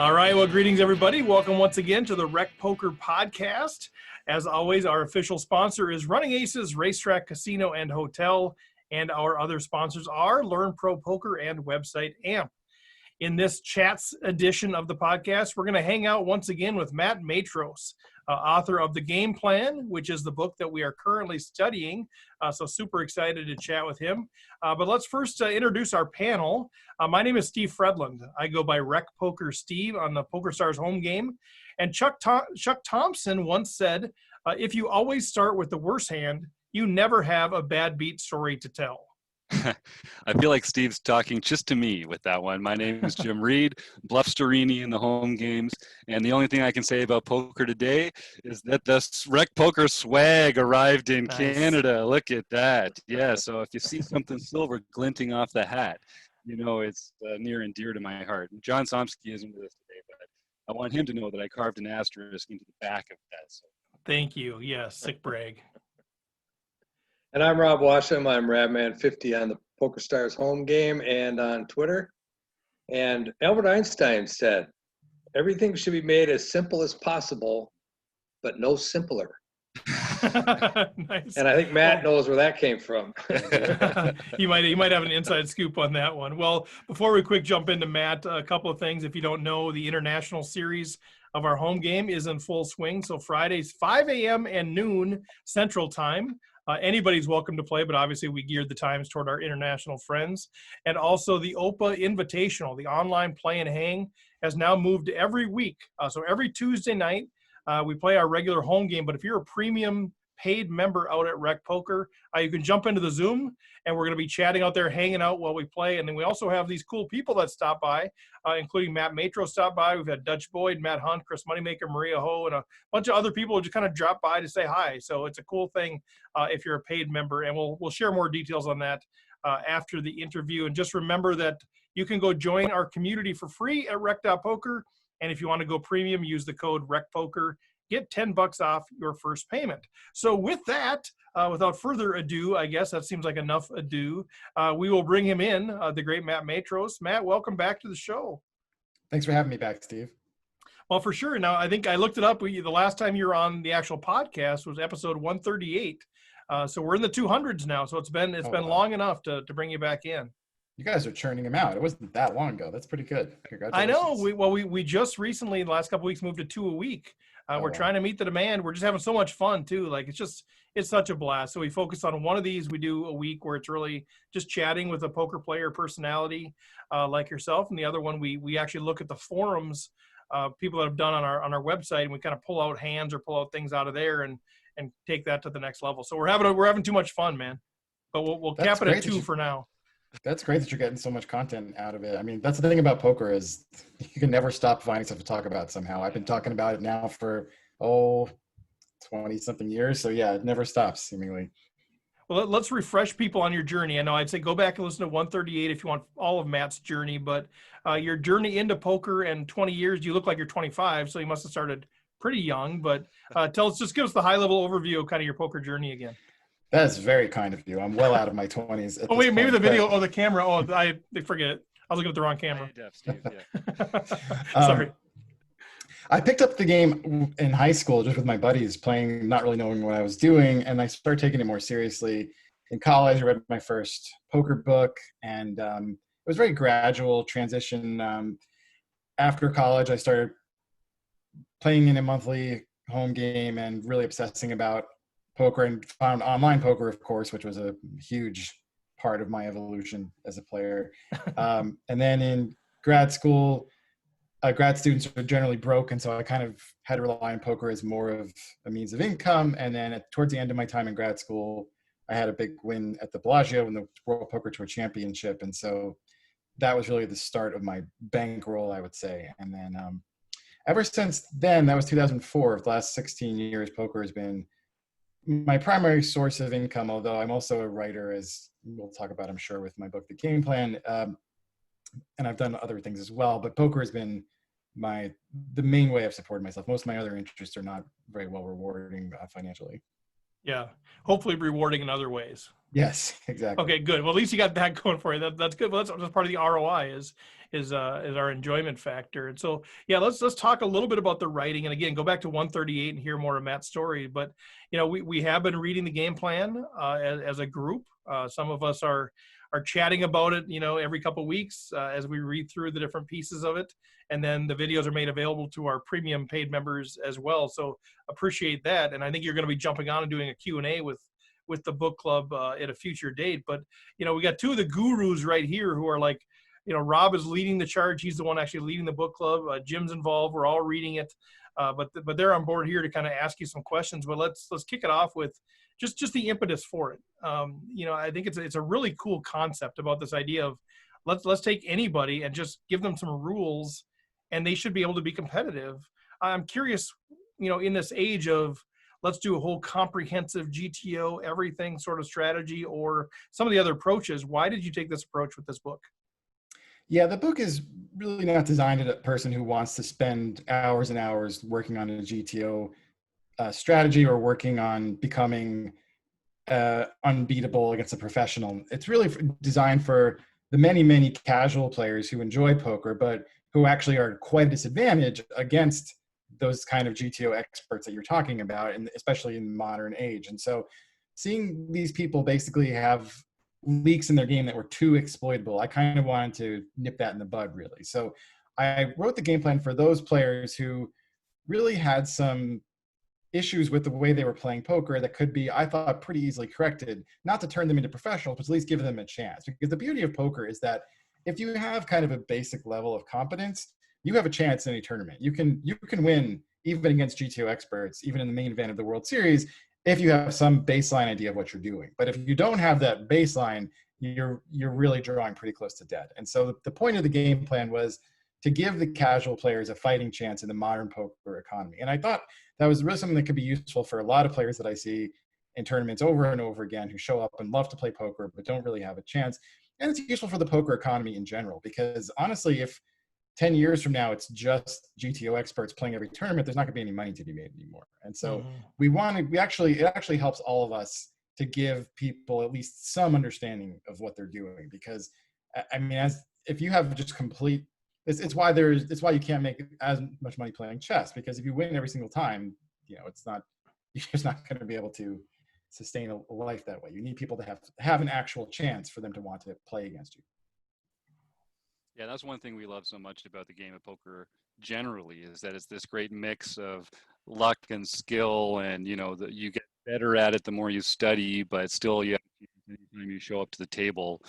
All right. Well, greetings, everybody. Welcome once again to the Rec Poker Podcast. As always, our official sponsor is Running Aces Racetrack, Casino, and Hotel. And our other sponsors are Learn Pro Poker and website AMP. In this chats edition of the podcast, we're going to hang out once again with Matt Matros, author of The Game Plan, which is the book that we are currently studying. So super excited to chat with him. But let's first introduce our panel. My name is Steve Fredland. I go by Rec Poker Steve on the PokerStars home game. And Chuck Thompson once said, if you always start with the worst hand, you never have a bad beat story to tell. I feel like Steve's talking just to me with that one. My name is Jim Reed, Bluff Storini in the home games. And the only thing I can say about poker today is that the Rec Poker swag arrived in Canada. Look at that. Yeah, so if you see something silver glinting off the hat, you know it's near and dear to my heart. John Somsky isn't with us today, but I want him to know that I carved an asterisk into the back of that. So. Thank you. Yeah, sick brag. And I'm Rob Washam. I'm Radman50 on the PokerStars home game and on Twitter. And Albert Einstein said, everything should be made as simple as possible, but no simpler. Nice. And I think Matt knows where that came from. He might have an inside scoop on that one. Well, before we quick jump into Matt, a couple of things. If you don't know, the international series of our home game is in full swing. So Fridays, 5 a.m. and noon Central Time. Anybody's welcome to play, but obviously we geared the times toward our international friends. And also the OPA Invitational, the online play and hang, has now moved to every week. So every Tuesday night, we play our regular home game. But if you're a premium paid member out at Rec Poker, you can jump into the Zoom, and we're going to be chatting out there, hanging out while we play. And then we also have these cool people that stop by, including Matt Matros stop by. We've had Dutch Boyd, Matt Hunt, Chris Moneymaker, Maria Ho, and a bunch of other people who just kind of drop by to say hi. So it's a cool thing if you're a paid member, and we'll share more details on that after the interview. And just remember that you can go join our community for free at rec.poker. And if you want to go premium, use the code RECPOKER. Get $10 off your first payment. So with that, without further ado, I guess that seems like enough ado, we will bring him in, the great Matt Matros. Matt, welcome back to the show. Thanks for having me back, Steve. Well, for sure. Now, I think I looked it up. The last time you were on the actual podcast was episode 138. So we're in the 200s now. So it's been long enough to bring you back in. You guys are churning him out. It wasn't that long ago. That's pretty good. Congratulations. I know. We just recently, the last couple of weeks, moved to 2 a week. We're trying to meet the demand. We're just having so much fun too. Like it's such a blast. So we focus on one of these. We do a week where it's really just chatting with a poker player personality like yourself. And the other one, we actually look at the forums, people that have done on our website, and we kind of pull out hands or pull out things out of there and take that to the next level. So we're having too much fun, man. But we'll cap it at 2 for now. That's great that you're getting so much content out of it. I mean, that's the thing about poker is you can never stop finding stuff to talk about somehow. I've been talking about it now for, 20-something years. So, yeah, it never stops, seemingly. Well, let's refresh people on your journey. I know I'd say go back and listen to 138 if you want all of Matt's journey. But your journey into poker and 20 years, you look like you're 25, so you must have started pretty young. But give us the high-level overview of kind of your poker journey again. That's very kind of you. I'm well out of my 20s. Oh, wait, maybe the video or the camera. Oh, I forget it. I was looking at the wrong camera. Sorry. I picked up the game in high school just with my buddies playing, not really knowing what I was doing. And I started taking it more seriously. In college, I read my first poker book, and it was a very gradual transition. After college, I started playing in a monthly home game and really obsessing about poker, and found online poker, of course, which was a huge part of my evolution as a player. And then in grad school, grad students are generally broke, and so I kind of had to rely on poker as more of a means of income. And then towards the end of my time in grad school, I had a big win at the Bellagio in the World Poker Tour Championship. And so that was really the start of my bankroll, I would say. And then ever since then, that was 2004, the last 16 years, poker has been my primary source of income, although I'm also a writer, as we'll talk about, I'm sure, with my book, The Game Plan. And I've done other things as well, but poker has been the main way I've supported myself. Most of my other interests are not very well rewarding financially. Yeah, hopefully rewarding in other ways. Yes, exactly. Okay, good. Well, at least you got that going for you. That's good. Well, that's part of the ROI is our enjoyment factor. And so, yeah, let's talk a little bit about the writing. And again, go back to 138 and hear more of Matt's story. But we have been reading the game plan as a group. Some of us are chatting about it, every couple of weeks as we read through the different pieces of it. And then the videos are made available to our premium paid members as well. So appreciate that. And I think you're going to be jumping on and doing a Q&A with the book club at a future date. But we got two of the gurus right here who are like, Rob is leading the charge. He's the one actually leading the book club. Jim's involved. We're all reading it, but they're on board here to kind of ask you some questions. But let's kick it off with just the impetus for it. I think it's a really cool concept about this idea of let's take anybody and just give them some rules, and they should be able to be competitive. I'm curious, in this age of let's do a whole comprehensive GTO, everything sort of strategy, or some of the other approaches. Why did you take this approach with this book? Yeah, the book is really not designed at a person who wants to spend hours and hours working on a GTO strategy or working on becoming unbeatable against a professional. It's really designed for the many, many casual players who enjoy poker, but who actually are quite a disadvantage against those kind of GTO experts that you're talking about, and especially in the modern age. And so seeing these people basically have leaks in their game that were too exploitable, I kind of wanted to nip that in the bud, really. So I wrote the game plan for those players who really had some issues with the way they were playing poker that could be, I thought, pretty easily corrected, not to turn them into professionals, but at least give them a chance. Because the beauty of poker is that if you have kind of a basic level of competence, you have a chance in any tournament. You can win even against GTO experts, even in the main event of the World Series, if you have some baseline idea of what you're doing. But if you don't have that baseline, you're really drawing pretty close to dead. And so the point of the game plan was to give the casual players a fighting chance in the modern poker economy. And I thought that was really something that could be useful for a lot of players that I see in tournaments over and over again who show up and love to play poker but don't really have a chance. And it's useful for the poker economy in general, because honestly, if 10 years from now it's just GTO experts playing every tournament, there's not going to be any money to be made anymore. And so it actually helps all of us to give people at least some understanding of what they're doing, because I mean, if you have just complete, it's why you can't make as much money playing chess, because if you win every single time, you're just not going to be able to sustain a life that way. You need people to have an actual chance for them to want to play against you. Yeah, that's one thing we love so much about the game of poker generally, is that it's this great mix of luck and skill, and you get better at it the more you study, but still you have anytime you show up to the table.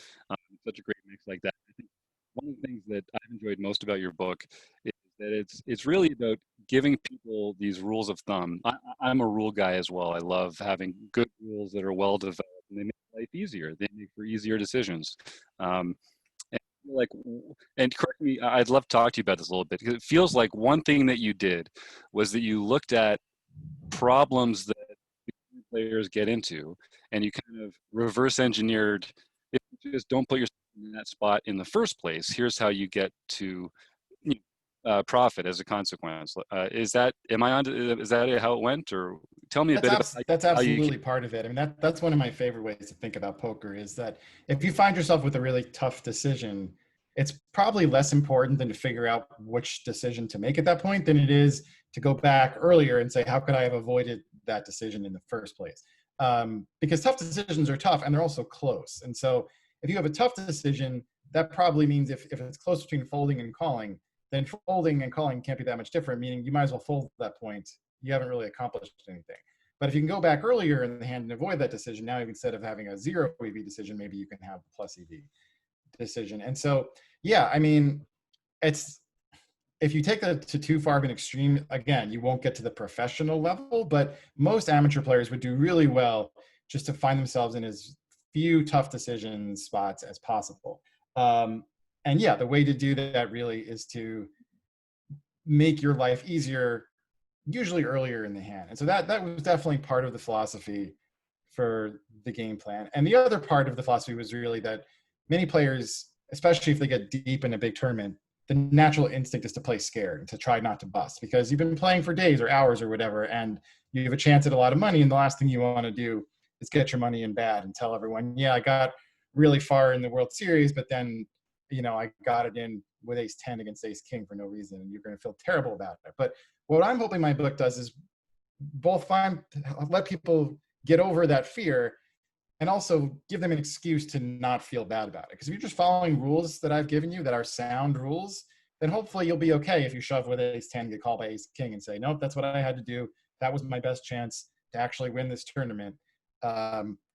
Such a great mix like that. I think one of the things that I've enjoyed most about your book is that it's really about giving people these rules of thumb. I'm a rule guy as well. I love having good rules that are well developed, and they make life easier. They make for easier decisions. And correct me, I'd love to talk to you about this a little bit, because it feels like one thing that you did was that you looked at problems that players get into, and you kind of reverse engineered, if you just don't put yourself in that spot in the first place, here's how you get to profit as a consequence. Is that how it went, or tell me a bit about that's absolutely part of it. I mean, that's one of my favorite ways to think about poker, is that if you find yourself with a really tough decision, it's probably less important than to figure out which decision to make at that point than it is to go back earlier and say, how could I have avoided that decision in the first place? Because tough decisions are tough, and they're also close. And so if you have a tough decision, that probably means if it's close between folding and calling, then folding and calling can't be that much different, meaning you might as well fold at that point. You haven't really accomplished anything. But if you can go back earlier in the hand and avoid that decision, now instead of having a 0 EV decision, maybe you can have a plus EV decision. And so, yeah, I mean, if you take that to too far of an extreme, again, you won't get to the professional level, but most amateur players would do really well just to find themselves in as few tough decision spots as possible. And yeah, the way to do that really is to make your life easier, usually earlier in the hand. And so that was definitely part of the philosophy for the game plan. And the other part of the philosophy was really that many players, especially if they get deep in a big tournament, the natural instinct is to play scared and to try not to bust, because you've been playing for days or hours or whatever, and you have a chance at a lot of money, and the last thing you want to do is get your money in bad and tell everyone, yeah, I got really far in the World Series, but then, I got it in with ace 10 against ace king for no reason, and you're going to feel terrible about it. But what I'm hoping my book does is both let people get over that fear and also give them an excuse to not feel bad about it. Because if you're just following rules that I've given you that are sound rules, then hopefully you'll be okay if you shove with ace 10, get called by ace king and say, nope, that's what I had to do. That was my best chance to actually win this tournament,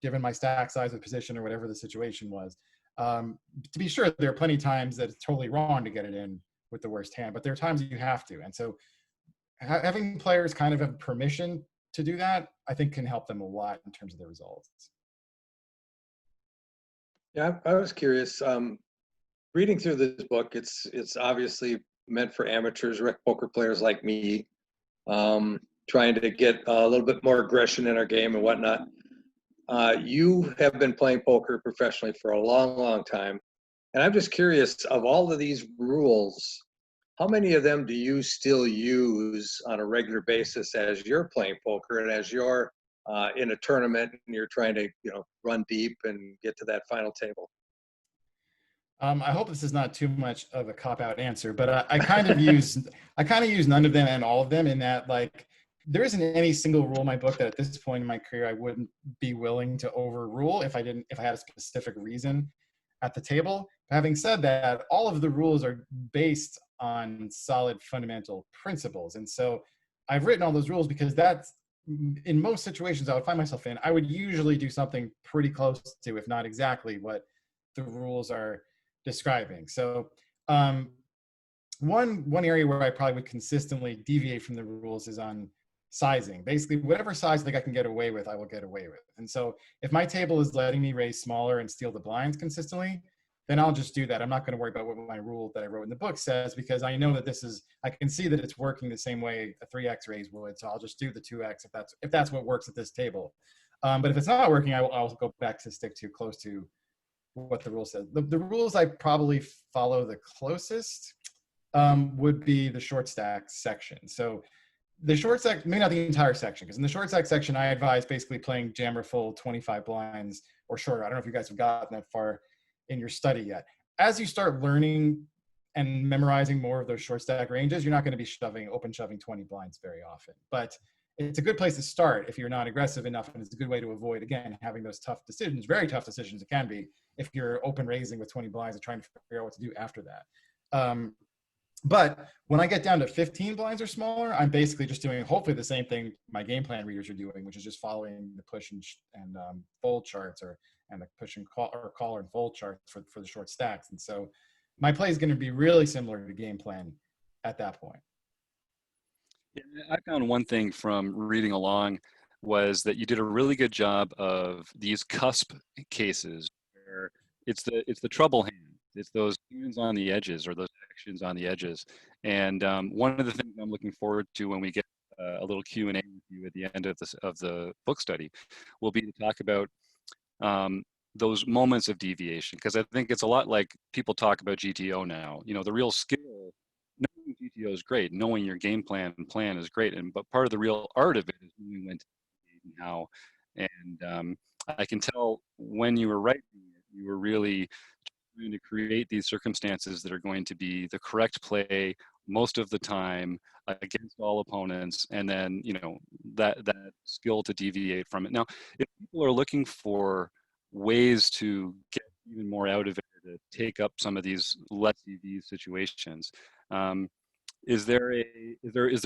given my stack size of position or whatever the situation was. To be sure, there are plenty of times that it's totally wrong to get it in with the worst hand, but there are times you have to. And so having players kind of have permission to do that, I think can help them a lot in terms of their results. Yeah, I was curious. Reading through this book, it's obviously meant for amateurs, rec poker players like me, trying to get a little bit more aggression in our game and whatnot. You have been playing poker professionally for a long, long time. And I'm just curious, of all of these rules, how many of them do you still use on a regular basis as you're playing poker and as you're in a tournament and you're trying to, run deep and get to that final table? I hope this is not too much of a cop-out answer, but I kind of use none of them and all of them, in that, like, there isn't any single rule in my book that at this point in my career I wouldn't be willing to overrule if I had a specific reason at the table. Having said that, all of the rules are based on solid fundamental principles. And so I've written all those rules because that's, in most situations I would find myself in, I would usually do something pretty close to, if not exactly, what the rules are describing. So one area where I probably would consistently deviate from the rules is on sizing. Basically, whatever size I think I can get away with, I will get away with. And so if my table is letting me raise smaller and steal the blinds consistently, then I'll just do that. I'm not going to worry about what my rule that I wrote in the book says, because I know that I can see that it's working the same way a 3x raise would. So I'll just do the 2x if that's what works at this table. But if it's not working, I'll go back to stick to close to what the rule says. The rules I probably follow the closest would be the short stack section. So the short stack, maybe not the entire section, because in the short stack section, I advise basically playing jam or full 25 blinds or shorter. I don't know if you guys have gotten that far in your study yet. As you start learning and memorizing more of those short stack ranges, you're not going to be open shoving 20 blinds very often. But it's a good place to start if you're not aggressive enough, and it's a good way to avoid, again, having those tough decisions, very tough decisions it can be, if you're open raising with 20 blinds and trying to figure out what to do after that. But when I get down to 15 blinds or smaller, I'm basically just doing hopefully the same thing my game plan readers are doing, which is just following the push and fold charts and the push and call and fold charts for the short stacks. And so my play is going to be really similar to game plan at that point. Yeah, I found one thing from reading along was that you did a really good job of these cusp cases where it's the trouble hand. It's those hands on the edges, or those actions on the edges. And one of the things I'm looking forward to when we get a little Q&A with you at the end of the book study will be to talk about those moments of deviation, because I think it's a lot like people talk about GTO now. The real skill, knowing GTO is great, knowing your game plan is great, but part of the real art of it is knowing when to deviate and how. And I can tell when you were writing it, you were really trying to create these circumstances that are going to be the correct play most of the time against all opponents, and then that skill to deviate from it. Now, if people are looking for ways to get even more out of it, to take up some of these less EV situations, is there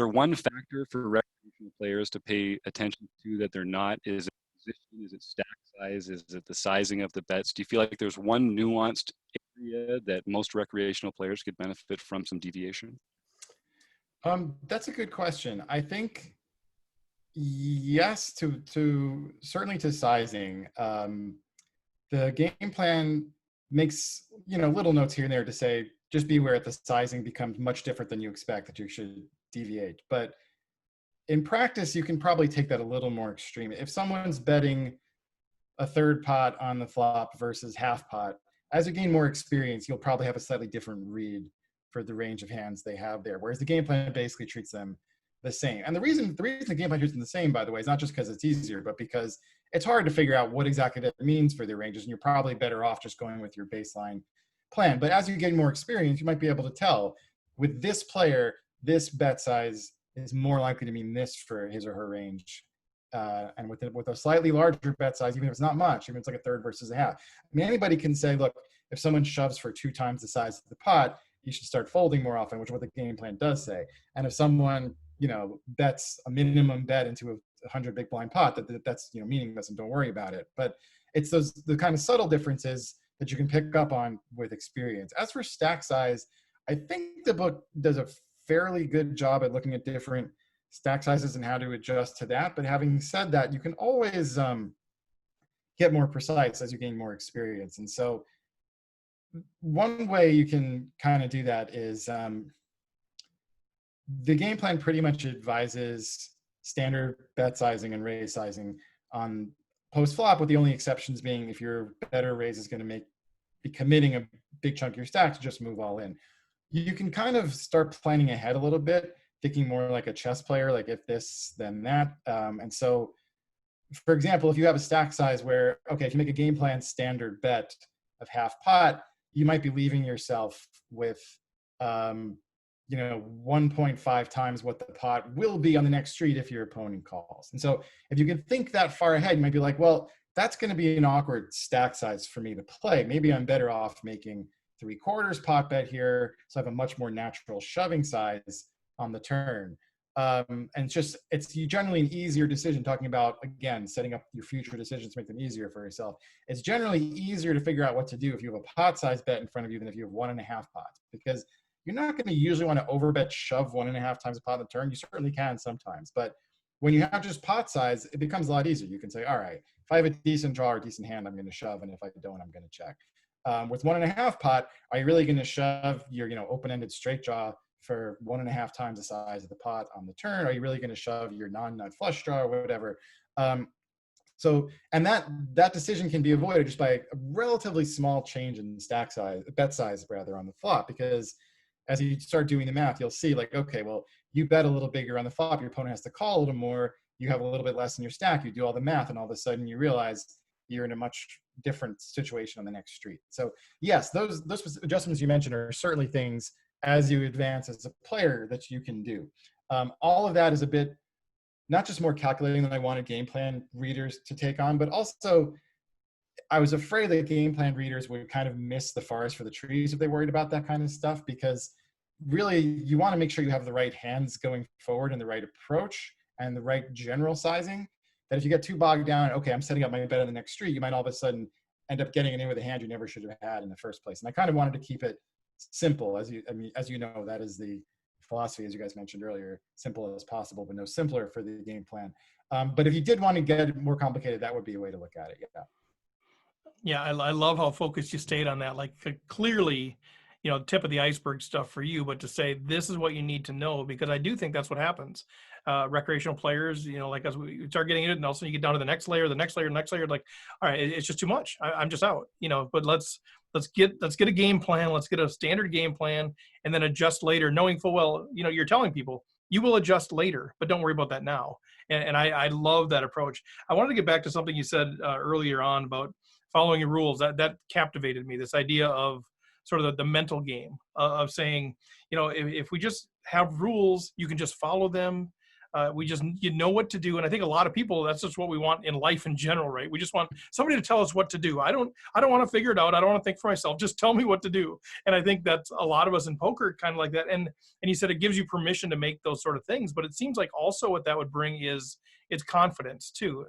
one factor for recreational players to pay attention to that they're not? Is it position? Is it stack size? Is it the sizing of the bets? Do you feel like there's one nuanced area that most recreational players could benefit from some deviation? That's a good question. I think yes, to certainly to sizing. The game plan makes little notes here and there to say just be aware that the sizing becomes much different than you expect, that you should deviate. But in practice, you can probably take that a little more extreme. If someone's betting a third pot on the flop versus half pot, as you gain more experience, you'll probably have a slightly different read for the range of hands they have there. Whereas the game plan basically treats them the same. And the reason the game plan isn't the same, by the way, is not just because it's easier, but because it's hard to figure out what exactly that means for the ranges, and you're probably better off just going with your baseline plan. But as you gain more experience, you might be able to tell with this player, this bet size is more likely to mean this for his or her range. And with a slightly larger bet size, even if it's not much, even if it's like a third versus a half. I mean, anybody can say, look, if someone shoves for 2 times the size of the pot, you should start folding more often, which is what the game plan does say. And if someone, bets a minimum bet into a 100 big blind pot, that's meaningless and don't worry about it. But it's the kind of subtle differences that you can pick up on with experience. As for stack size, I think the book does a fairly good job at looking at different stack sizes and how to adjust to that. But having said that, you can always get more precise as you gain more experience. And so one way you can kind of do that is the game plan pretty much advises standard bet sizing and raise sizing on post flop, with the only exceptions being if your better raise is going to be committing a big chunk of your stack to just move all in. You can kind of start planning ahead a little bit, thinking more like a chess player, like if this, then that. And so, for example, if you have a stack size where, okay, if you make a game plan standard bet of half pot, you might be leaving yourself with 1.5 times what the pot will be on the next street if your opponent calls. And so if you can think that far ahead, you might be like, well, that's going to be an awkward stack size for me to play. Maybe I'm better off making 3/4 pot bet here, so I have a much more natural shoving size on the turn. And it's generally an easier decision, talking about, again, setting up your future decisions to make them easier for yourself. It's generally easier to figure out what to do if you have a pot size bet in front of you than if you have 1.5 pots, because you're not going to usually want to overbet shove 1.5 times a pot on the turn. You certainly can sometimes, but when you have just pot size, it becomes a lot easier. You can say, all right, if I have a decent draw or decent hand, I'm going to shove, and if I don't, I'm going to check. With 1.5 pot, are you really going to shove your open-ended straight draw for 1.5 times the size of the pot on the turn? Are you really going to shove your non-nut flush draw or whatever? And that decision can be avoided just by a relatively small change in bet size on the flop, because as you start doing the math, you'll see like, okay, well, you bet a little bigger on the flop, your opponent has to call a little more, you have a little bit less in your stack, you do all the math, and all of a sudden you realize you're in a much different situation on the next street. So yes, those adjustments you mentioned are certainly things as you advance as a player that you can do. All of that is a bit, not just more calculating than I wanted game plan readers to take on, but also I was afraid that game plan readers would kind of miss the forest for the trees if they worried about that kind of stuff, because really you want to make sure you have the right hands going forward and the right approach and the right general sizing. That if you get too bogged down, okay, I'm setting up my bet on the next street, you might all of a sudden end up getting it in with a hand you never should have had in the first place. And I kind of wanted to keep it simple, as you know, that is the philosophy, as you guys mentioned earlier, simple as possible, but no simpler for the game plan. But if you did want to get it more complicated, that would be a way to look at it. Yeah. Yeah, I love how focused you stayed on that. Like clearly, tip of the iceberg stuff for you, but to say this is what you need to know, because I do think that's what happens. Recreational players, like as we start getting into it, and also you get down to the next layer, like, all right, it's just too much. I'm just out, but let's get a game plan. Let's get a standard game plan and then adjust later, knowing full well, you're telling people you will adjust later, but don't worry about that now. And I love that approach. I wanted to get back to something you said earlier on about following your rules. That captivated me, this idea of sort of the mental game of saying, if we just have rules, you can just follow them. You know what to do. And I think a lot of people, that's just what we want in life in general, right? We just want somebody to tell us what to do. I don't want to figure it out. I don't want to think for myself. Just tell me what to do. And I think that's a lot of us in poker kind of like that. And you said it gives you permission to make those sort of things, but it seems like also what that would bring is it's confidence too.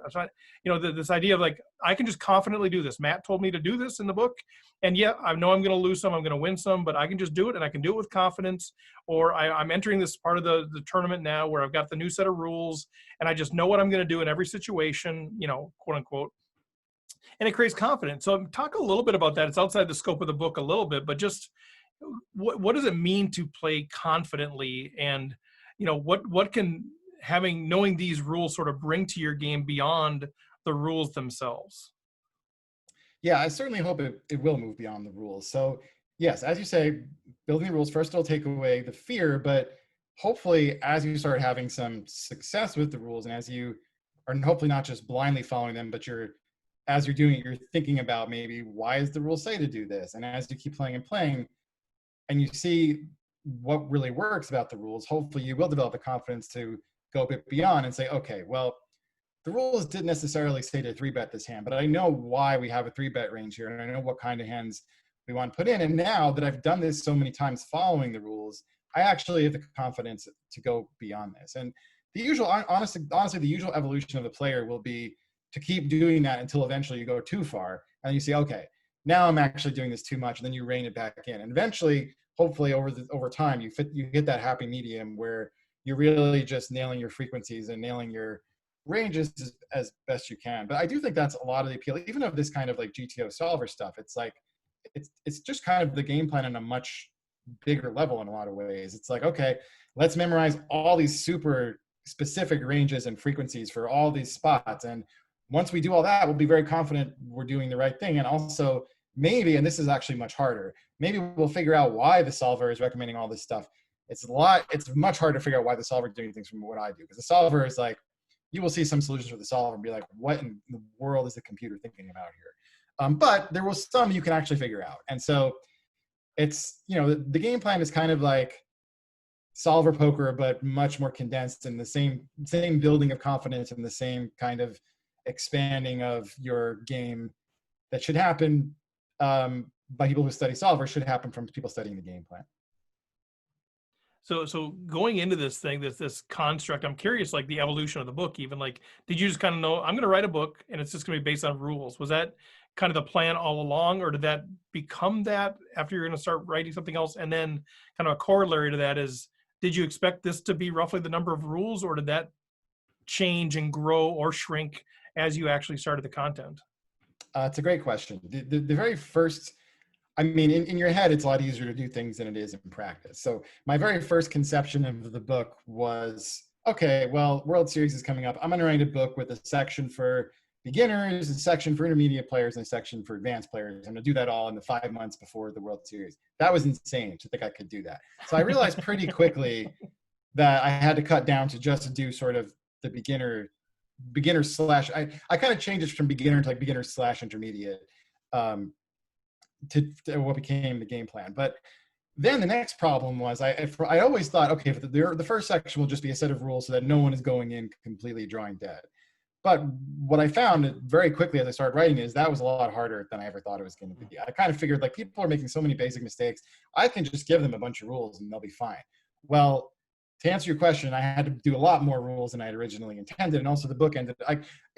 This idea of like, I can just confidently do this. Matt told me to do this in the book. And yeah, I know I'm going to lose some, I'm going to win some, but I can just do it, and I can do it with confidence. Or I'm entering this part of the tournament now where I've got the new set of rules and I just know what I'm going to do in every situation, quote unquote. And it creates confidence. So talk a little bit about that. It's outside the scope of the book a little bit, but just what does it mean to play confidently? And, what can knowing these rules sort of bring to your game beyond the rules themselves? Yeah, I certainly hope it will move beyond the rules. So yes, as you say, building the rules, first it'll take away the fear, but hopefully as you start having some success with the rules, and as you are hopefully not just blindly following them, but as you're doing it, you're thinking about maybe why does the rule say to do this? And as you keep playing and playing, and you see what really works about the rules, hopefully you will develop the confidence to go a bit beyond and say, okay, well, the rules didn't necessarily say to 3-bet this hand, but I know why we have a 3-bet range here, and I know what kind of hands we want to put in. And now that I've done this so many times following the rules, I actually have the confidence to go beyond this. And the usual, honestly, the usual evolution of the player will be to keep doing that until eventually you go too far, and you say, okay, now I'm actually doing this too much, and then you rein it back in. And eventually, hopefully over time, you hit that happy medium where you're really just nailing your frequencies and nailing your ranges as best you can. But I do think that's a lot of the appeal, even of this kind of like GTO solver stuff. It's like, it's just kind of the game plan on a much bigger level in a lot of ways. It's like, okay, let's memorize all these super specific ranges and frequencies for all these spots. And once we do all that, we'll be very confident we're doing the right thing. And also maybe, and this is actually much harder, maybe we'll figure out why the solver is recommending all this stuff. It's much harder to figure out why the solver is doing things from what I do. Because the solver is like, you will see some solutions for the solver and be like, what in the world is the computer thinking about here? But there was some you can actually figure out. And so it's, the game plan is kind of like solver poker, but much more condensed, and the same building of confidence and the same kind of expanding of your game that should happen by people who study solver should happen from people studying the game plan. So going into this thing, this construct, I'm curious, like the evolution of the book, even like, did you just kind of know, I'm going to write a book and it's just going to be based on rules? Was that kind of the plan all along, or did that become that after you're going to start writing something else? And then kind of a corollary to that is, did you expect this to be roughly the number of rules, or did that change and grow or shrink as you actually started the content? It's a great question. The very first, I mean, in your head, it's a lot easier to do things than it is in practice. So my very first conception of the book was, okay, well, World Series is coming up. I'm going to write a book with a section for beginners, a section for intermediate players, and a section for advanced players. I'm going to do that all in the 5 months before the World Series. That was insane to think I could do that. So I realized pretty quickly that I had to cut down to just do sort of the beginner slash, I kind of changed it from beginner to like beginner slash intermediate. To what became the game plan. But then the next problem was I always thought, okay, the first section will just be a set of rules so that no one is going in completely drawing dead. But what I found very quickly as I started writing is that was a lot harder than I ever thought it was going to be. I kind of figured, like, people are making so many basic mistakes, I can just give them a bunch of rules and they'll be fine. Well, to answer your question, I had to do a lot more rules than I had originally intended. And also the book ended,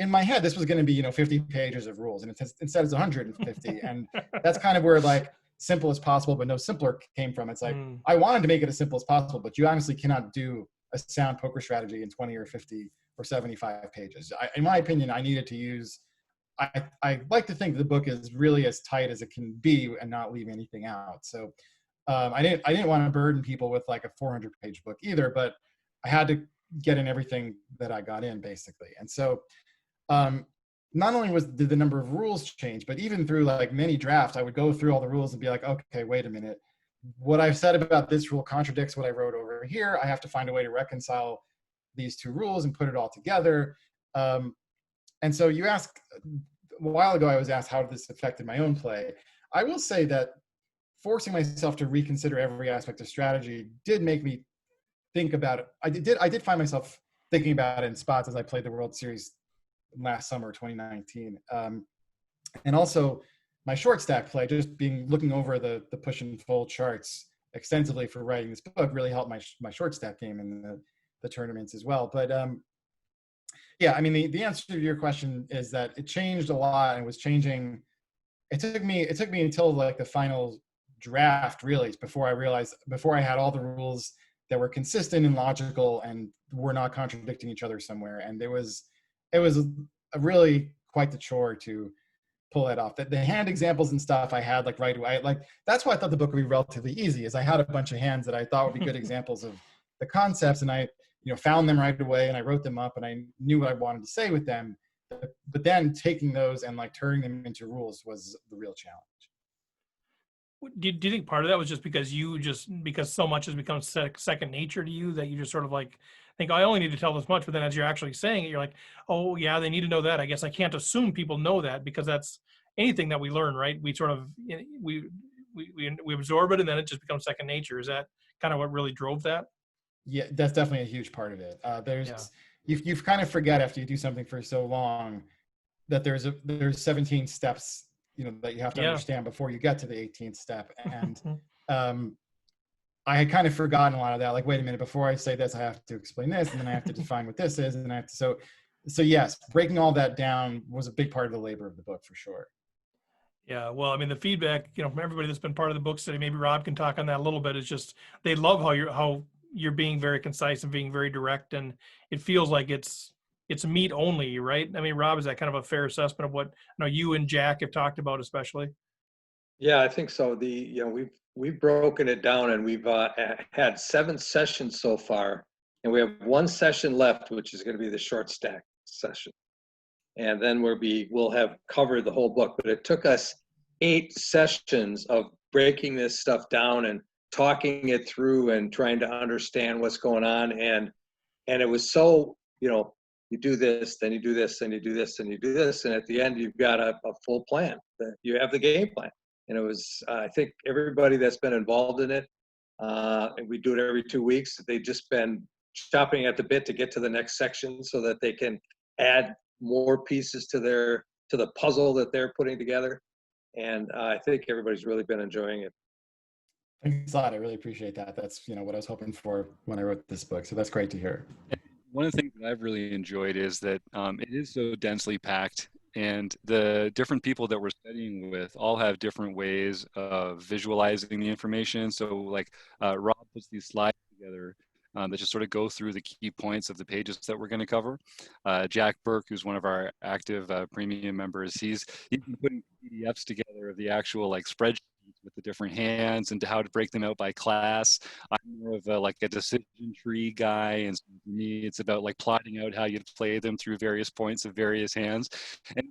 in my head, this was going to be, 50 pages of rules. And instead it's 150. And that's kind of where like simple as possible, but no simpler came from. It's like, I wanted to make it as simple as possible, but you honestly cannot do a sound poker strategy in 20 or 50 or 75 pages. In my opinion, I needed to use, I like to think the book is really as tight as it can be and not leave anything out. So I didn't want to burden people with like a 400-page book either, but I had to get in everything that I got in basically. And so not only did the number of rules change, but even through like many drafts, I would go through all the rules and be like, okay, wait a minute. What I've said about this rule contradicts what I wrote over here. I have to find a way to reconcile these two rules and put it all together. And so you asked, a while ago, I was asked how this affected my own play. I will say that forcing myself to reconsider every aspect of strategy did make me think about it. I did find myself thinking about it in spots as I played the World Series last summer, 2019. And also my short stack play, just looking over the push and fold charts extensively for writing this book really helped my short stack game in the tournaments as well. But yeah, I mean, the answer to your question is that it changed a lot and was changing. It took me until like the final draft really before I had all the rules that were consistent and logical and were not contradicting each other somewhere. And it was a really quite the chore to pull that off. The hand examples and stuff I had like right away. Like that's why I thought the book would be relatively easy, is I had a bunch of hands that I thought would be good examples of the concepts, and I found them right away and I wrote them up and I knew what I wanted to say with them. But then taking those and like turning them into rules was the real challenge. Do you think part of that was just because so much has become second nature to you that you just sort of like think, I only need to tell this much, but then as you're actually saying it, you're like, oh yeah, they need to know that. I guess I can't assume people know that, because that's anything that we learn, right? We sort of we absorb it and then it just becomes second nature. Is that kind of what really drove that? Yeah, that's definitely a huge part of it. Yeah. You kind of forget after you do something for so long that there's 17 steps, that you have to Yeah. understand before you get to the 18th step. And I had kind of forgotten a lot of that. Like, wait a minute, before I say this, I have to explain this, and then I have to define what this is, and then I have to, so yes, breaking all that down was a big part of the labor of the book for sure. Yeah, well, I mean, the feedback, from everybody that's been part of the book study, maybe Rob can talk on that a little bit. Is just they love how you're being very concise and being very direct, and it feels like it's meat only, right? I mean, Rob, is that kind of a fair assessment of what you and Jack have talked about, especially? Yeah, I think so. We've broken it down, and we've had 7 sessions so far, and we have 1 session left, which is going to be the short stack session, and then we'll have covered the whole book. But it took us 8 sessions of breaking this stuff down and talking it through and trying to understand what's going on, and it was so, you do this, then you do this, then you do this, then you do this, and at the end you've got a full plan. You have the game plan. And it was, I think everybody that's been involved in it, and we do it every 2 weeks, they've just been chopping at the bit to get to the next section so that they can add more pieces to the puzzle that they're putting together. And I think everybody's really been enjoying it. Thanks a lot. I really appreciate that. That's what I was hoping for when I wrote this book. So that's great to hear. One of the things that I've really enjoyed is that it is so densely packed, and the different people that we're studying with all have different ways of visualizing the information. So like Rob puts these slides together that just sort of go through the key points of the pages that we're going to cover. Jack Burke, who's one of our active premium members, he's been putting PDFs together of the actual like spreadsheets with the different hands and how to break them out by class. I'm more of a decision tree guy, and for me, it's about like plotting out how you play them through various points of various hands. And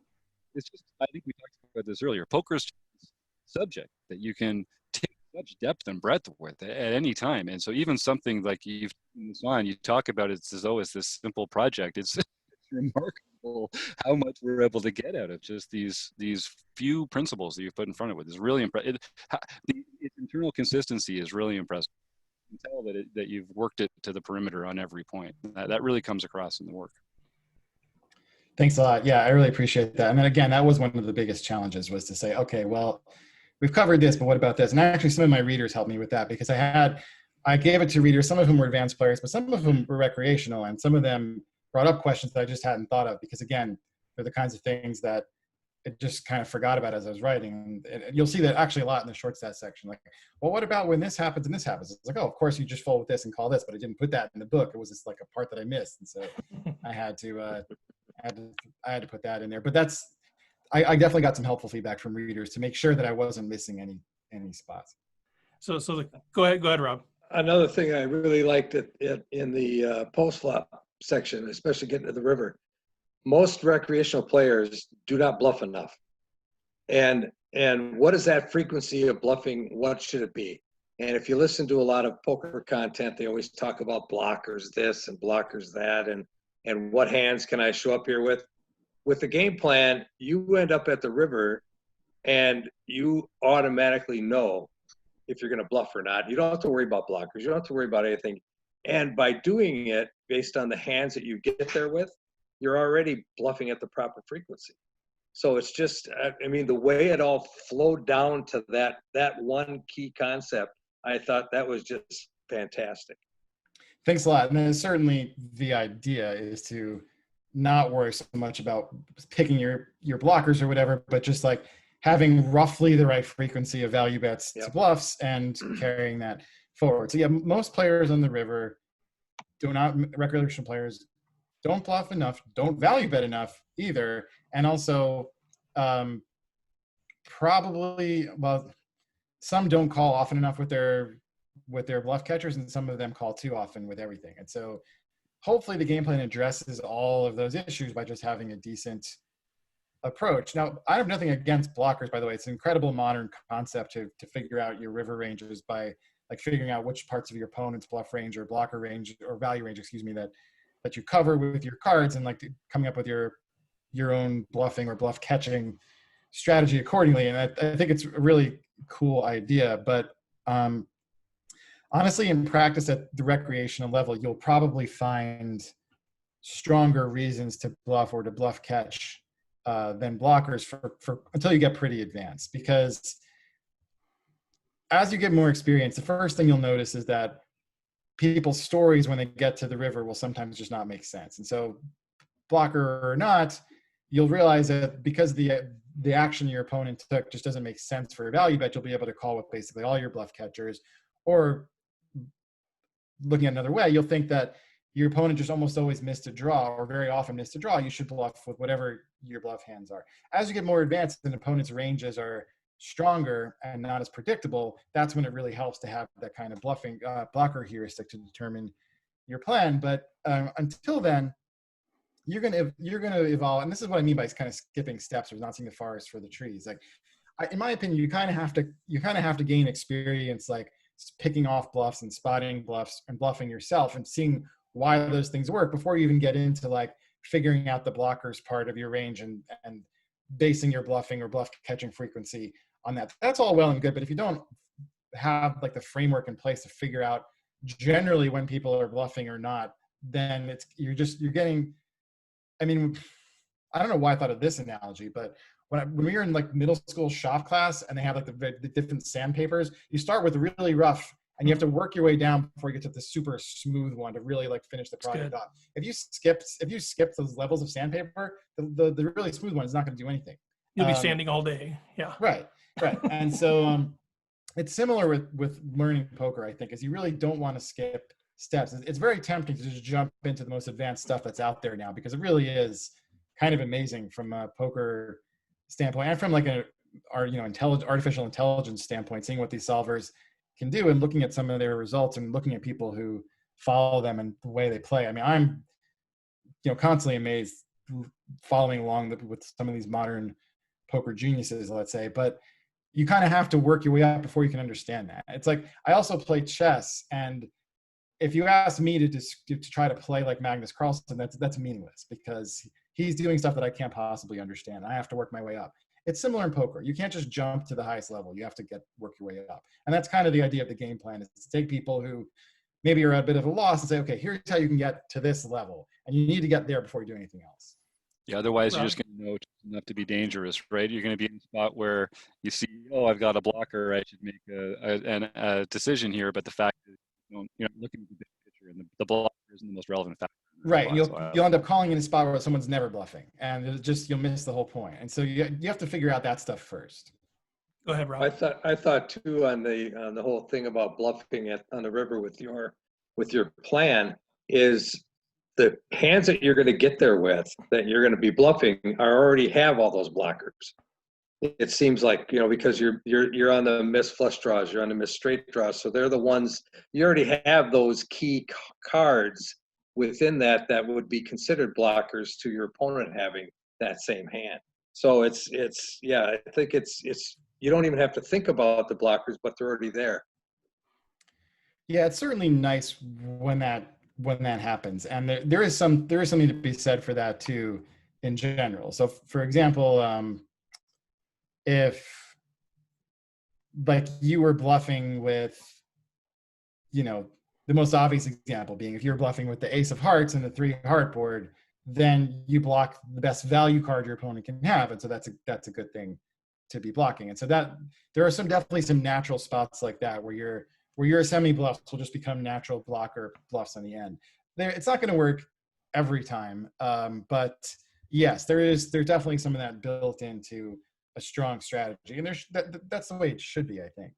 it's just, I think we talked about this earlier. Poker is a subject that you can take such depth and breadth with at any time. And so even something like you've taken this on, you talk about it as though it's this simple project. It's remarkable how much we're able to get out of just these few principles that you've put in front of it. It's really impressive. Its internal consistency is really impressive. You can tell that you've worked it to the perimeter on every point. That really comes across in the work. Thanks a lot. Yeah, I really appreciate that. And then again, that was one of the biggest challenges, was to say, okay, well, we've covered this, but what about this? And actually some of my readers helped me with that, because I gave it to readers. Some of whom were advanced players, but some of them were recreational, and some of them brought up questions that I just hadn't thought of, because again, they're the kinds of things that I just kind of forgot about as I was writing. And you'll see that actually a lot in the short stat section. Like, well, what about when this happens and this happens? It's like, oh, of course you just fold with this and call this, but I didn't put that in the book. It was just like a part that I missed. And so I had to put that in there. But I definitely got some helpful feedback from readers to make sure that I wasn't missing any spots. Go ahead, Rob. Another thing I really liked in the post flop section, especially getting to the river, most recreational players do not bluff enough. And what is that frequency of bluffing? What should it be? And if you listen to a lot of poker content, they always talk about blockers this and blockers that, and what hands can I show up here with? With the game plan, you end up at the river and you automatically know if you're going to bluff or not. You don't have to worry about blockers. You don't have to worry about anything. And by doing it based on the hands that you get there with, you're already bluffing at the proper frequency. So it's just, I mean, the way it all flowed down to that one key concept, I thought that was just fantastic. Thanks a lot. And then certainly the idea is to not worry so much about picking your blockers or whatever, but just like having roughly the right frequency of value bets to bluffs and carrying that forward. So yeah, most players on the river recreational players don't bluff enough, don't value bet enough either. And also probably, well, some don't call often enough with their bluff catchers, and some of them call too often with everything. And so hopefully the game plan addresses all of those issues by just having a decent approach. Now, I have nothing against blockers, by the way. It's an incredible modern concept to figure out your river ranges by like figuring out which parts of your opponent's bluff range or blocker range or value range, excuse me, that you cover with your cards, and like coming up with your own bluffing or bluff catching strategy accordingly. And I think it's a really cool idea. But honestly, in practice at the recreational level, you'll probably find stronger reasons to bluff or to bluff catch than blockers for until you get pretty advanced. Because as you get more experience, the first thing you'll notice is that people's stories when they get to the river will sometimes just not make sense. And so, blocker or not, you'll realize that because the action your opponent took just doesn't make sense for a value bet, you'll be able to call with basically all your bluff catchers. Or looking at another way, you'll think that your opponent just almost always missed a draw, or very often missed a draw. You should bluff with whatever your bluff hands are. As you get more advanced and opponent's ranges are stronger and not as predictable, that's when it really helps to have that kind of bluffing blocker heuristic to determine your plan. But until then, you're gonna evolve, and this is what I mean by kind of skipping steps or not seeing the forest for the trees. Like, in my opinion, you kind of have to gain experience, like picking off bluffs and spotting bluffs and bluffing yourself and seeing why those things work before you even get into like figuring out the blockers part of your range and basing your bluffing or bluff catching frequency on that. That's all well and good, but if you don't have like the framework in place to figure out generally when people are bluffing or not, then you're getting. I mean, I don't know why I thought of this analogy, but when we were in like middle school shop class and they have like the different sandpapers, you start with really rough and you have to work your way down before you get to the super smooth one to really like finish the project off. If you skip those levels of sandpaper, the really smooth one is not going to do anything. You'll be sanding all day. Yeah. Right. And so it's similar with learning poker, I think, is you really don't want to skip steps. It's very tempting to just jump into the most advanced stuff that's out there now, because it really is kind of amazing from a poker standpoint and from like artificial intelligence standpoint, seeing what these solvers can do and looking at some of their results and looking at people who follow them and the way they play. I mean, I'm constantly amazed following along with some of these modern poker geniuses, let's say, but you kind of have to work your way up before you can understand that. It's like, I also play chess, and if you ask me to try to play like Magnus Carlsen, that's meaningless, because he's doing stuff that I can't possibly understand. I have to work my way up. It's similar in poker. You can't just jump to the highest level. You have to work your way up. And that's kind of the idea of the game plan, is to take people who maybe are at a bit of a loss and say, okay, here's how you can get to this level. And you need to get there before you do anything else. Yeah, otherwise you're just going to know just enough to be dangerous, right? You're going to be in a spot where you see, oh, I've got a blocker, I should make a decision here. But the fact is, you're not looking at the big picture, and the blocker isn't the most relevant factor. Right, you'll end up calling in a spot where someone's never bluffing, and you'll miss the whole point. And so you have to figure out that stuff first. Go ahead, Rob. I thought too on the whole thing about bluffing on the river with your plan is the hands that you're going to get there with, that you're going to be bluffing, already have all those blockers. It seems like, because you're on the missed flush draws, you're on the missed straight draws, so they're the ones you already have those key cards within that would be considered blockers to your opponent having that same hand. So I think it's you don't even have to think about the blockers, but they're already there. Yeah, it's certainly nice when that happens, and there is something to be said for that too in general. So for example, if like you were bluffing with, the most obvious example being if you're bluffing with the ace of hearts and the 3 heart board, then you block the best value card your opponent can have. And so that's a good thing to be blocking. And so that there are definitely some natural spots like that where your semi bluffs will just become natural blocker bluffs on the end. It's not going to work every time. But yes, there's definitely some of that built into a strong strategy. And that's the way it should be, I think.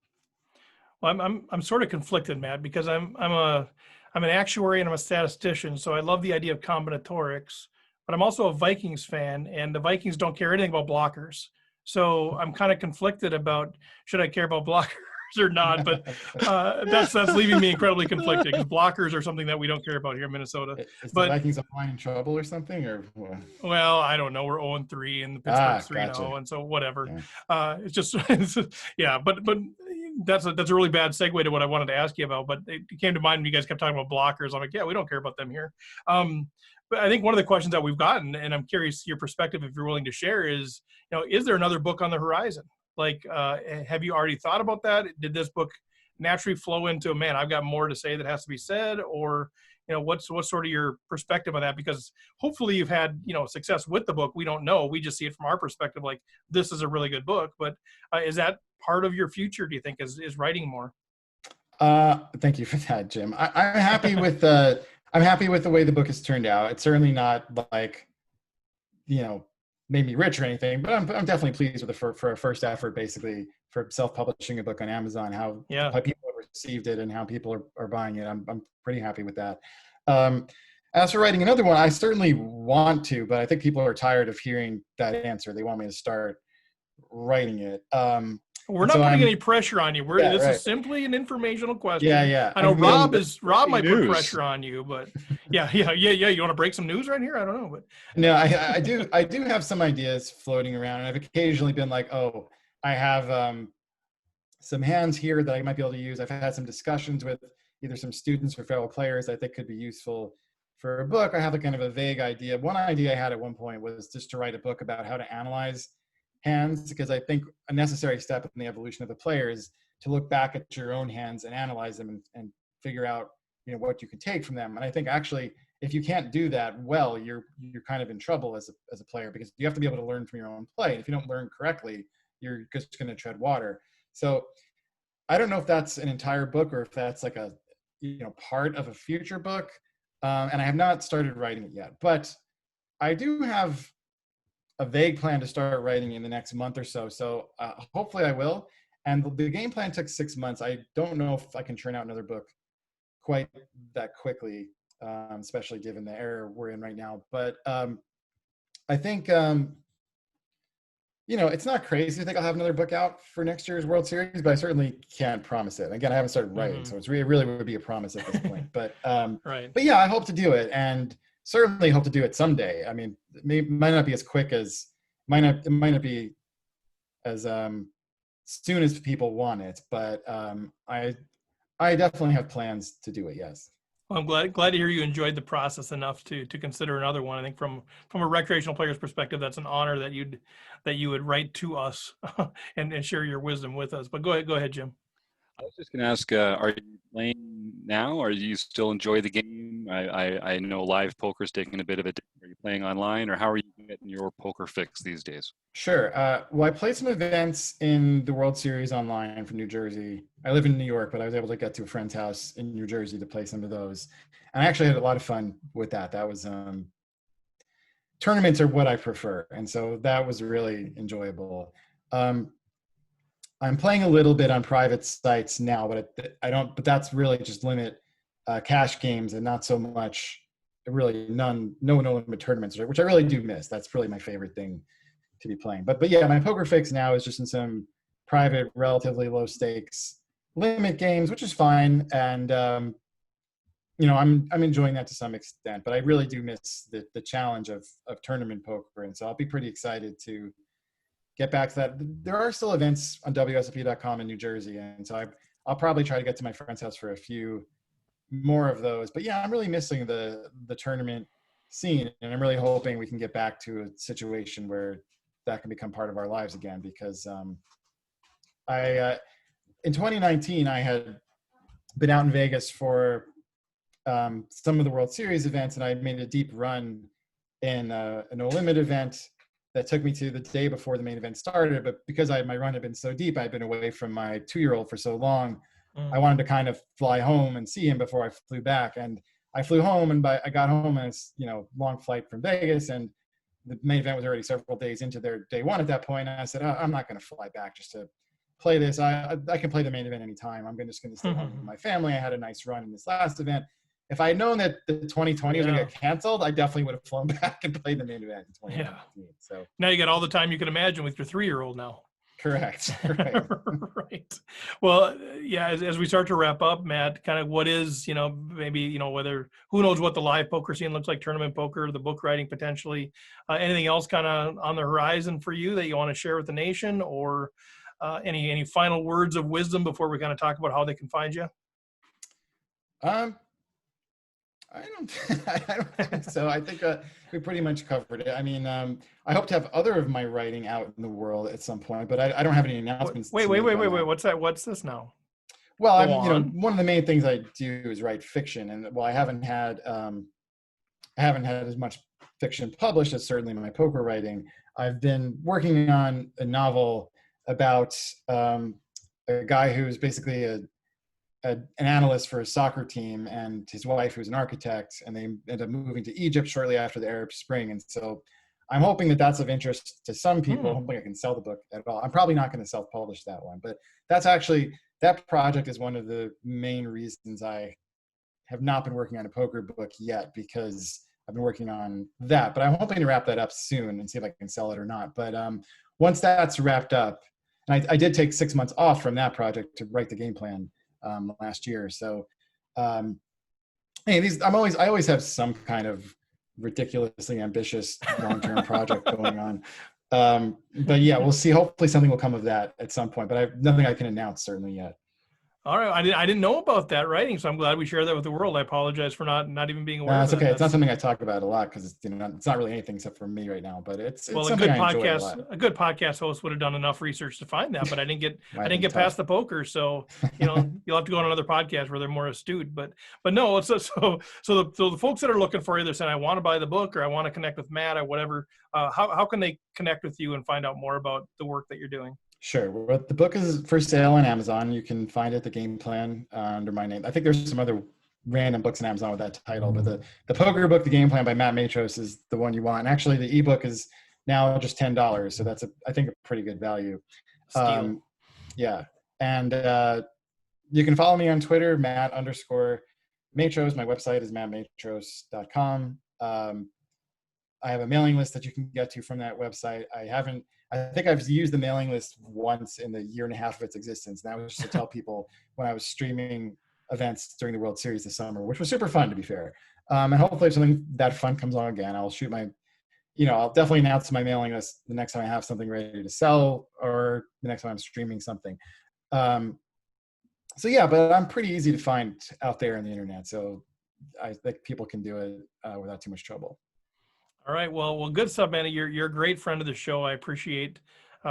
Well, I'm sort of conflicted, Matt, because I'm an actuary and I'm a statistician, so I love the idea of combinatorics, but I'm also a Vikings fan, and the Vikings don't care anything about blockers. So I'm kind of conflicted about, should I care about blockers or not, but that's leaving me incredibly conflicted because blockers are something that we don't care about here in Minnesota. Is the But Vikings line in trouble or something, or what? well, I don't know. We're 0-3 and the Pittsburgh's 3-0, Gotcha. and so whatever. Yeah. It's just yeah, but that's a really bad segue to what I wanted to ask you about. But it came to mind when you guys kept talking about blockers. I'm like, yeah, we don't care about them here. But I think one of the questions that we've gotten, and I'm curious your perspective if you're willing to share, is, is there another book on the horizon? Like, have you already thought about that? Did this book naturally flow into, man, I've got more to say that has to be said? Or, what's sort of your perspective on that? Because hopefully you've had, success with the book. We don't know. We just see it from our perspective, like, this is a really good book. But is that part of your future, do you think, is writing more? Thank you for that, Jim. I'm happy with I'm happy with the way the book has turned out. It's certainly not like, made me rich or anything, but I'm definitely pleased with for a first effort, basically, for self-publishing a book on Amazon, how people have received it and how people are buying it. I'm pretty happy with that. As for writing another one, I certainly want to, but I think people are tired of hearing that answer. They want me to start writing it. We're not putting any pressure on you. This right. is simply an informational question. Yeah. I know Rob might put pressure on you, but yeah. You want to break some news right here? I don't know, but no, I do have some ideas floating around, and I've occasionally been like, oh, I have some hands here that I might be able to use. I've had some discussions with either some students or fellow players I think could be useful for a book. I have a kind of a vague idea. One idea I had at one point was just to write a book about how to analyze hands, because I think a necessary step in the evolution of the player is to look back at your own hands and analyze them and figure out what you can take from them. And I think actually if you can't do that well, you're kind of in trouble as a player, because you have to be able to learn from your own play. And if you don't learn correctly, you're just going to tread water. So I don't know if that's an entire book or if that's like a part of a future book, and I have not started writing it yet, but I do have a vague plan to start writing in the next month or so. So hopefully I will. And the game plan took 6 months. I don't know if I can churn out another book quite that quickly, especially given the era we're in right now. But I think, it's not crazy. I think I'll have another book out for next year's World Series, but I certainly can't promise it. Again, I haven't started writing, so it's really would be a promise at this point. But right. But yeah, I hope to do it, and certainly hope to do it someday. I mean, it might not be as quick as might not be as soon as people want it, but I definitely have plans to do it. Yes. Well, I'm glad to hear you enjoyed the process enough to consider another one. I think from a recreational player's perspective, that's an honor that you would write to us and share your wisdom with us. But go ahead, Jim. I was just going to ask, are you playing now? Or do you still enjoy the game? I know live poker's taking a bit of a dip. Are you playing online, or how are you getting your poker fix these days? Sure. Well, I played some events in the World Series online from New Jersey. I live in New York, but I was able to get to a friend's house in New Jersey to play some of those. And I actually had a lot of fun with that. That was tournaments are what I prefer. And so that was really enjoyable. I'm playing a little bit on private sites now, but but that's really just limit cash games and not so much really no limit tournaments, which I really do miss. That's really my favorite thing to be playing. But yeah, my poker fix now is just in some private, relatively low stakes limit games, which is fine. And, I'm enjoying that to some extent, but I really do miss the challenge of tournament poker. And so I'll be pretty excited to get back to that. There are still events on WSOP.com in New Jersey. And so I'll probably try to get to my friend's house for a few more of those. But yeah, I'm really missing the tournament scene. And I'm really hoping we can get back to a situation where that can become part of our lives again, because in 2019, I had been out in Vegas for some of the World Series events, and I made a deep run in a no limit event that took me to the day before the main event started. But because my run had been so deep, I'd been away from my 2-year-old for so long, I wanted to kind of fly home and see him before I flew back. And I flew home, and I got home, and it's long flight from Vegas, and the main event was already several days into their day one at that point. And I said, I'm not going to fly back just to play this. I can play the main event anytime. I'm just going to stay home with my family. I had a nice run in this last event. If I had known that the 2020 was going to get canceled, I definitely would have flown back and played the main event in 2019. So now you got all the time you can imagine with your 3-year-old now. Correct. Right. Right. Well, yeah, as we start to wrap up, Matt, kind of what is, maybe, whether, who knows what the live poker scene looks like, tournament poker, the book writing potentially, anything else kind of on the horizon for you that you want to share with the nation, or any final words of wisdom before we kind of talk about how they can find you? Um, I don't, I don't think so. I think we pretty much covered it. I mean, I hope to have other of my writing out in the world at some point, but I don't have any announcements. Wait, to wait, make wait, on wait, that. wait. What's that? What's this now? Well, Go on. one of the main things I do is write fiction, and I haven't had as much fiction published as certainly my poker writing. I've been working on a novel about a guy who's basically an analyst for a soccer team, and his wife, who's an architect, and they end up moving to Egypt shortly after the Arab Spring. And so I'm hoping that that's of interest to some people. Hoping I can sell the book at all. I'm probably not going to self-publish that one, but that project is one of the main reasons I have not been working on a poker book yet, because I've been working on that. But I'm hoping to wrap that up soon and see if I can sell it or not. But once that's wrapped up, and I did take 6 months off from that project to write the game plan last year. So, hey, I always have some kind of ridiculously ambitious long-term project going on. But yeah, we'll see. Hopefully something will come of that at some point, but nothing I can announce certainly yet. All right, I didn't know about that writing, so I'm glad we share that with the world. I apologize for not even being aware. No, of it's that. okay. It's not something I talk about a lot because it's not really anything except for me right now. But it's Well, something I enjoy a lot. a good podcast host would have done enough research to find that, but I didn't get Tough. past the poker. So you'll have to go on another podcast where they're more astute. But no, so the folks that are looking for you, they're saying I want to buy the book or I want to connect with Matt or whatever. How can they connect with you and find out more about the work that you're doing? Sure. Well, the book is for sale on Amazon. You can find it, The Game Plan, under my name. I think there's some other random books on Amazon with that title, but the poker book, The Game Plan by Matt Matros, is the one you want. And actually, the ebook is now just $10, so that's I think a pretty good value. Steal. Yeah, and you can follow me on Twitter, Matt_Matros. My website is mattmatros.com. I have a mailing list that you can get to from that website. I think I've used the mailing list once in the year and a half of its existence. And that was just to tell people when I was streaming events during the World Series this summer, which was super fun, to be fair. And hopefully if something that fun comes on again, I'll I'll definitely announce my mailing list the next time I have something ready to sell or the next time I'm streaming something. So yeah, but I'm pretty easy to find out there on the internet. So I think people can do it without too much trouble. All right. Well, good stuff, man. You're a great friend of the show. I appreciate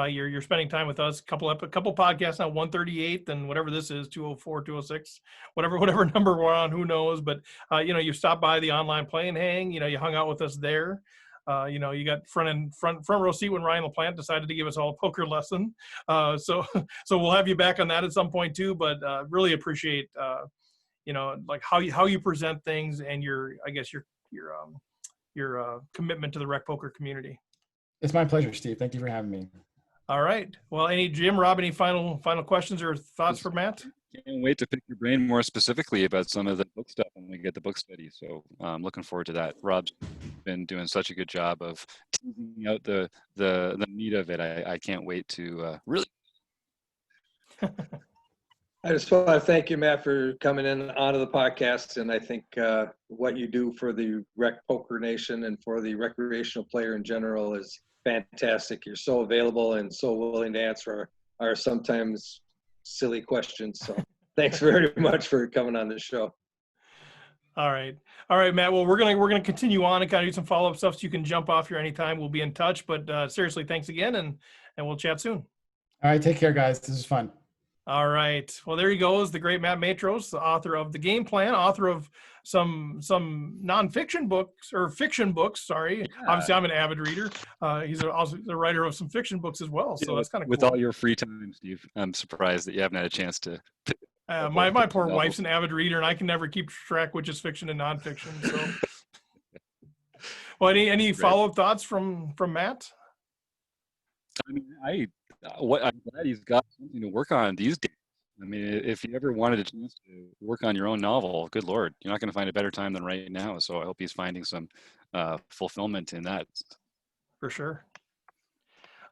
you're spending time with us. A couple podcasts now, 138 and whatever this is, 204, 206, whatever number we're on, who knows? But you stopped by the online play and hang. You hung out with us there. You got front row seat when Ryan LaPlante decided to give us all a poker lesson. So we'll have you back on that at some point too. But really appreciate like how you present things and your commitment to the rec poker community. It's my pleasure, Steve. Thank you for having me. All right. Well, Rob, any final questions or thoughts for Matt? Can't wait to pick your brain more specifically about some of the book stuff when we get the book study. So I'm looking forward to that. Rob's been doing such a good job of teasing out the meat of it. I can't wait to really. I just want to thank you, Matt, for coming in onto the podcast. And I think what you do for the Rec Poker Nation and for the recreational player in general is fantastic. You're so available and so willing to answer our sometimes silly questions. So thanks very much for coming on the show. All right, Matt. Well, we're gonna continue on and kind of do some follow-up stuff, so you can jump off here anytime. We'll be in touch. But seriously, thanks again, and we'll chat soon. All right, take care, guys. This is fun. All right. Well, there he goes, the great Matt Matros, the author of The Game Plan, author of some nonfiction books or fiction books. Sorry, yeah. Obviously I'm an avid reader. He's also the writer of some fiction books as well. So that's kind of cool. With all your free time, Steve, I'm surprised that you haven't had a chance to. My poor wife's an avid reader, and I can never keep track which is fiction and nonfiction. So, well, any follow-up thoughts from Matt? I mean, I'm glad he's got something to work on these days. I mean, if you ever wanted a chance to work on your own novel, good Lord, you're not going to find a better time than right now. So I hope he's finding some fulfillment in that. For sure.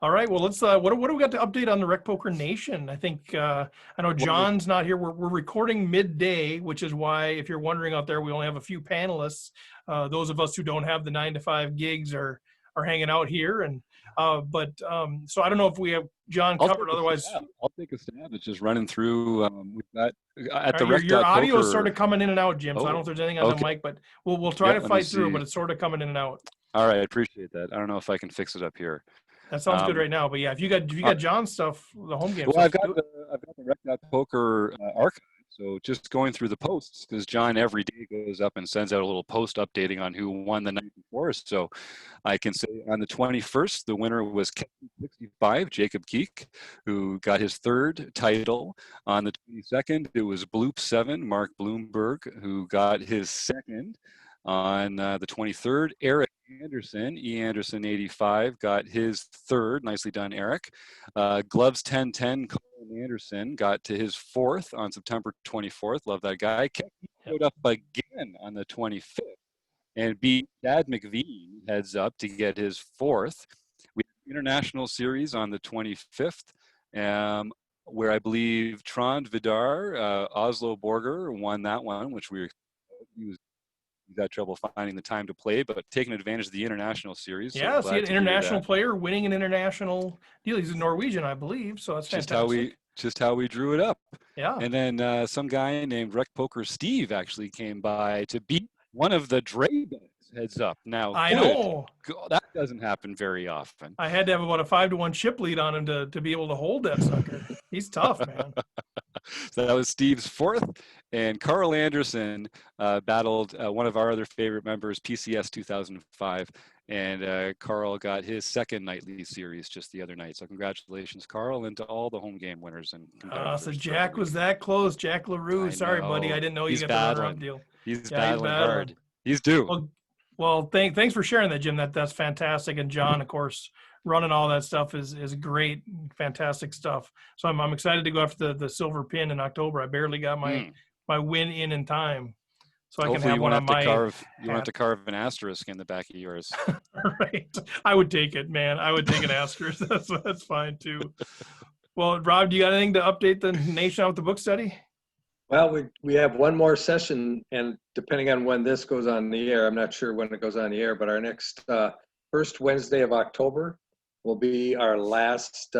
All right. Well, let's. What do we got to update on the Rec Poker Nation? I think I know John's not here. We're recording midday, which is why, if you're wondering out there, we only have a few panelists. Those of us who don't have the 9 to 5 gigs are hanging out here, and so I don't know if we have John covered. Otherwise, I'll take a stab. It's just running through. We've got at the your audio is Poker. sort of coming in and out, Jim. So I don't know if there's anything on the mic, but we'll try to fight through. But it's sort of coming in and out. All right, I appreciate that. I don't know if I can fix it up here. That sounds good right now. But yeah, if you got John's stuff, the home game. Well, stuff, I've got the Rec.Poker archive. So just going through the posts, because John every day goes up and sends out a little post updating on who won the night before. So I can say on the 21st, the winner was 65, Jacob Geek, who got his 3rd title. On the 22nd, it was Bloop 7, Mark Bloomberg, who got his 2nd. On the 23rd, Eric Anderson, E. Anderson 85, got his 3rd. Nicely done, Eric. Gloves 1010, Colin Anderson got to his 4th on September 24th. Love that guy. Kevin showed up again on the 25th and beat Dad McVean heads up to get his 4th. We have International Series on the 25th, where I believe Trond Vidar, Oslo Borger won that one, which he got trouble finding the time to play, but taking advantage of the international series. Yeah, see an international player winning an international deal. He's a Norwegian, I believe. So that's fantastic. Just how we drew it up. Yeah. And then some guy named Rec Poker Steve actually came by to beat one of the Dreybacks heads up. Now I know that doesn't happen very often. I had to have about a 5-1 chip lead on him to be able to hold that sucker. He's tough, man. So that was Steve's 4th, and Carl Anderson battled one of our other favorite members, PCS 2005, and Carl got his 2nd nightly series just the other night. So congratulations, Carl, and to all the home game winners. And so Jack was that close. Jack LaRue. Sorry, buddy, I didn't know you got the runner-up deal. He's battling hard. He's due. Well, thanks for sharing that, Jim. That's fantastic. And John, of course, running all that stuff is great, fantastic stuff. So I'm excited to go after the silver pin in October. I barely got my win in time, so I can have one on my. You won't have to carve an asterisk in the back of yours. Right, I would take it, man. I would take an asterisk. That's fine too. Well, Rob, do you got anything to update the nation with the book study? Well, we have one more session, and depending on when this goes on the air, I'm not sure when it goes on the air, but our next first Wednesday of October will be our last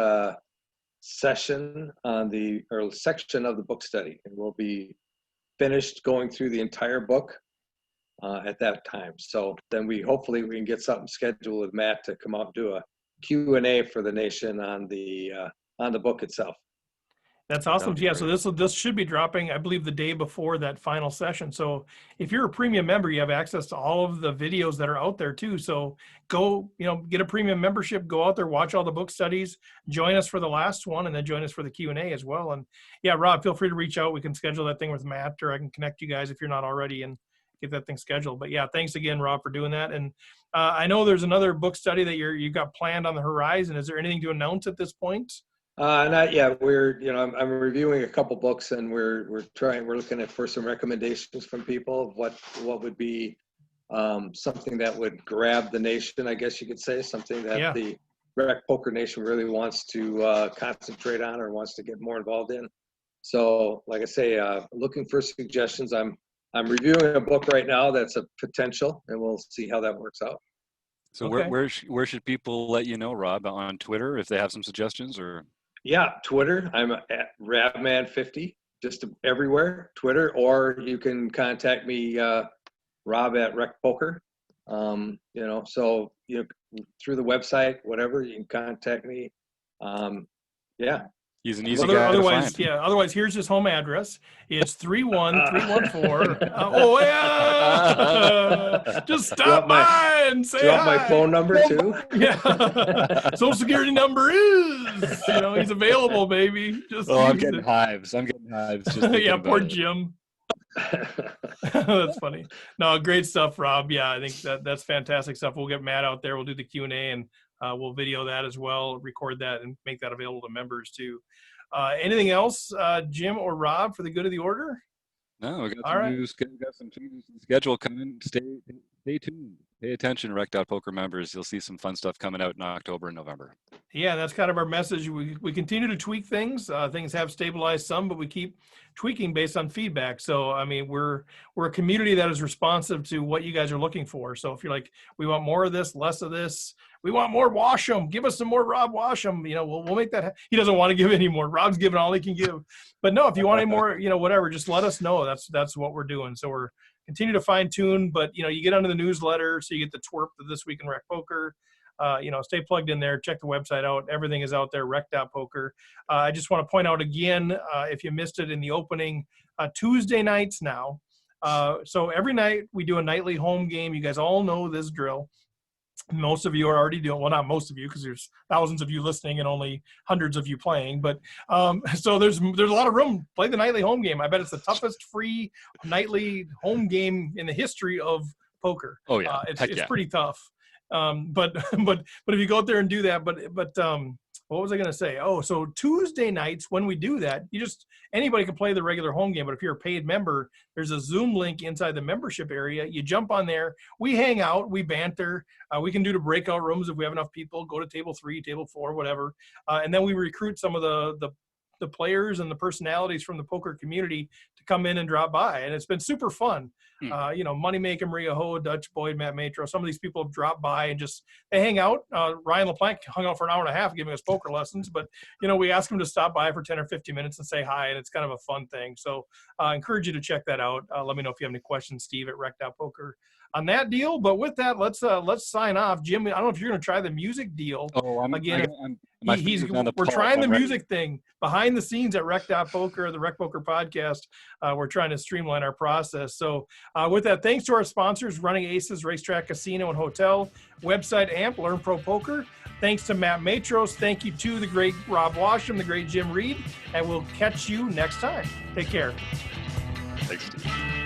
session on or section of the book study, and we'll be finished going through the entire book at that time. So then hopefully we can get something scheduled with Matt to come out and do a Q&A for the nation on the book itself. That's awesome. Yeah, so this should be dropping, I believe, the day before that final session. So if you're a premium member, you have access to all of the videos that are out there too. So go, get a premium membership, go out there, watch all the book studies, join us for the last one, and then join us for the Q&A as well. And yeah, Rob, feel free to reach out. We can schedule that thing with Matt, or I can connect you guys if you're not already and get that thing scheduled. But yeah, thanks again, Rob, for doing that. And I know there's another book study that you've got planned on the horizon. Is there anything to announce at this point? Not yet. I'm reviewing a couple books, and we're looking for some recommendations from people of what would be something that would grab the nation, I guess you could say, something that the Rec Poker Nation really wants to concentrate on or wants to get more involved in. So, like I say, looking for suggestions. I'm reviewing a book right now that's a potential, and we'll see how that works out. So where should people let you know, Rob? On Twitter if they have some suggestions, or? Yeah, Twitter. I'm at Rabman50, just everywhere, Twitter, or you can contact me, Rob at Rec Poker. So through the website, whatever, you can contact me. He's an easy guy to find. Otherwise, here's his home address. It's 31314. Just stop by and say hi. Do you want my phone number too? Yeah. Social Security number is, he's available, baby. I'm getting hives. Just yeah, poor Jim. That's funny. No, great stuff, Rob. Yeah, I think that's fantastic stuff. We'll get Matt out there. We'll do the Q&A, and we'll video that as well, record that, and make that available to members too. Anything else, Jim or Rob, for the good of the order? No, we got some changes in schedule coming. Stay tuned. pay attention, Rec.Poker members. You'll see some fun stuff coming out in October and November. Yeah, that's kind of our message. We continue to tweak things. Things have stabilized some, but we keep tweaking based on feedback. So, I mean, we're a community that is responsive to what you guys are looking for. So if you're like, we want more of this, less of this, we want more Washam, give us some more Rob Washam, you know, we'll make that. He doesn't want to give any more. Rob's giving all he can give. But no, if you want any more, you know, whatever, just let us know. That's what we're doing. So we're continue to fine tune, but you know, you get under the newsletter, so you get the twerp of This Week in Rec Poker. You know, stay plugged in there. Check the website out. Everything is out there, rec.poker. I just want to point out again, if you missed it in the opening, Tuesday nights now. So every night we do a nightly home game. You guys all know this drill. Most of you are already doing, well, not most of you, because there's thousands of you listening and only hundreds of you playing. But so there's a lot of room. Play the nightly home game. I bet it's the toughest free nightly home game in the history of poker. Oh yeah, it's pretty tough. But if you go out there and do that, but what was I going to say? Oh, so Tuesday nights when we do that, anybody can play the regular home game, but if you're a paid member, there's a Zoom link inside the membership area. You jump on there, we hang out, we banter, we can do the breakout rooms if we have enough people, go to table 3, table 4, whatever. And then we recruit some of the players and the personalities from the poker community to come in and drop by. And it's been super fun. You know, Moneymaker, Maria Ho, Dutch Boyd, Matt Matros, some of these people have dropped by and they hang out. Ryan LaPlanque hung out for an hour and a half giving us poker lessons, but you know, we asked him to stop by for 10 or 15 minutes and say hi, and it's kind of a fun thing. So I encourage you to check that out. Let me know if you have any questions, Steve at rec.poker on that deal. But with that, let's sign off. Jim, I don't know if you're going to try the music deal. We're trying the music thing behind the scenes at rec.poker, the Rec Poker podcast. We're trying to streamline our process. So with that, thanks to our sponsors, Running Aces, Racetrack, Casino, and Hotel, website AMP, Learn Pro Poker. Thanks to Matt Matros. Thank you to the great Rob Washam, the great Jim Reed, and we'll catch you next time. Take care. Thanks, Steve.